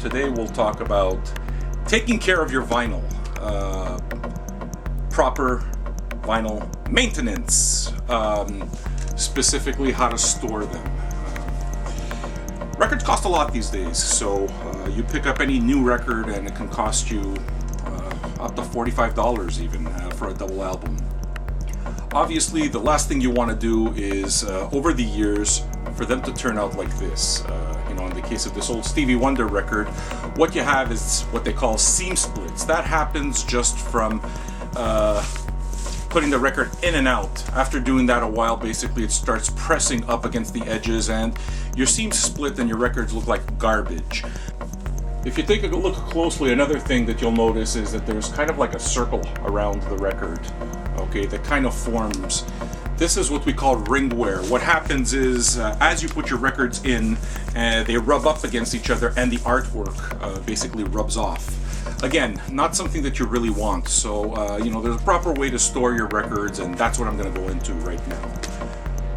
Today we'll talk about taking care of your vinyl, proper vinyl maintenance, specifically how to store them. Records cost a lot these days, so you pick up any new record and it can cost you up to $45 even for a double album. Obviously, the last thing you want to do is, over the years, for them to turn out like this. In the case of this old Stevie Wonder record, what you have is what they call seam splits. That happens just from putting the record in and out. After doing that a while, basically it starts pressing up against the edges and your seams split and your records look like garbage. If you take a look closely, another thing that you'll notice is that there's kind of like a circle around the record, okay, that kind of forms. This is what we call ring wear. What happens is, as you put your records in, they rub up against each other and the artwork basically rubs off. Again, not something that you really want, so there's a proper way to store your records, and that's what I'm going to go into right now.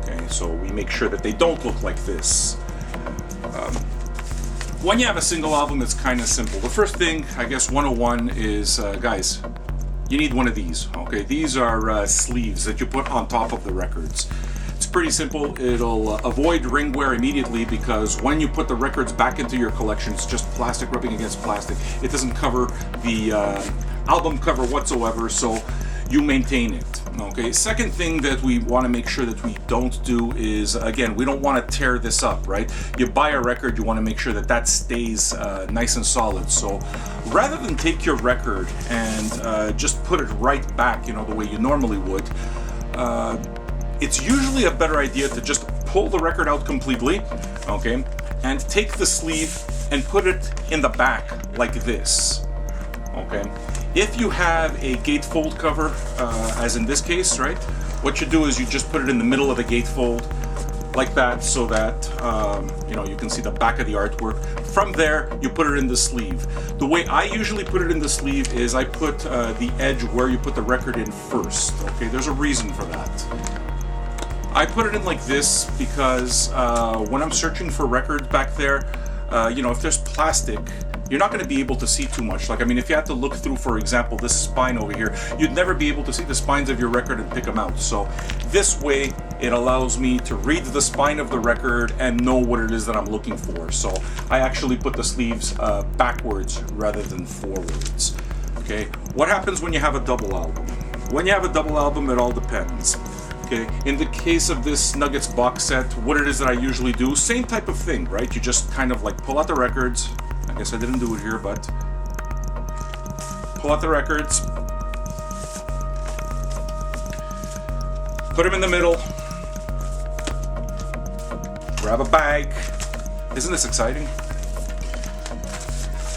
Okay, so we make sure that they don't look like this. When you have a single album, it's kind of simple. The first thing, I guess 101 is, guys, you need one of these, okay? These are sleeves that you put on top of the records. It's pretty simple. It'll avoid ring wear immediately because when you put the records back into your collection, it's just plastic rubbing against plastic. It doesn't cover the album cover whatsoever, so you maintain it. Okay, second thing that we want to make sure that we don't do is, again, we don't want to tear this up, right? You buy a record, you want to make sure that that stays nice and solid. So rather than take your record and just put it right back, the way you normally would, it's usually a better idea to just pull the record out completely, okay, and take the sleeve and put it in the back like this, okay? If you have a gatefold cover, as in this case, right, what you do is you just put it in the middle of the gatefold like that so that, you can see the back of the artwork. From there, you put it in the sleeve. The way I usually put it in the sleeve is I put the edge where you put the record in first, okay? There's a reason for that. I put it in like this because when I'm searching for records back there, if there's plastic, you're not going to be able to see too much. If you had to look through, for example, this spine over here, you'd never be able to see the spines of your record and pick them out. So this way, it allows me to read the spine of the record and know what it is that I'm looking for. So I actually put the sleeves backwards rather than forwards. Okay, what happens when you have a double album? When you have a double album, it all depends. Okay, in the case of this Nuggets box set, what it is that I usually do, same type of thing, right? You just kind of like pull out the records. I guess I didn't do it here, but pull out the records, put them in the middle, grab a bag. Isn't this exciting?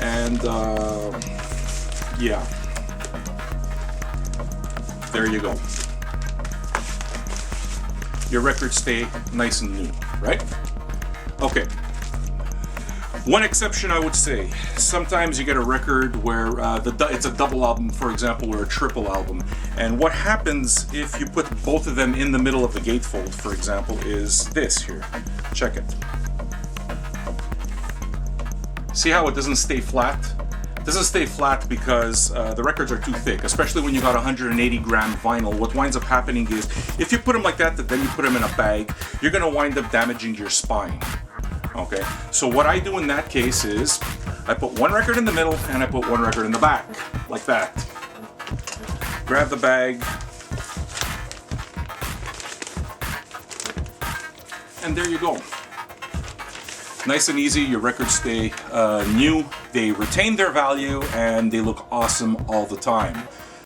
And yeah, there you go. Your records stay nice and new, right? Okay. One exception, I would say, sometimes you get a record where it's a double album, for example, or a triple album. And what happens if you put both of them in the middle of the gatefold, for example, is this here. Check it. See how it doesn't stay flat? It doesn't stay flat because the records are too thick, especially when you got 180 gram vinyl. What winds up happening is, if you put them like that, then you put them in a bag, you're going to wind up damaging your spine. Okay, so what I do in that case is I put one record in the middle and I put one record in the back, like that. Grab the bag, and there you go. Nice and easy, your records stay new, they retain their value, and they look awesome all the time.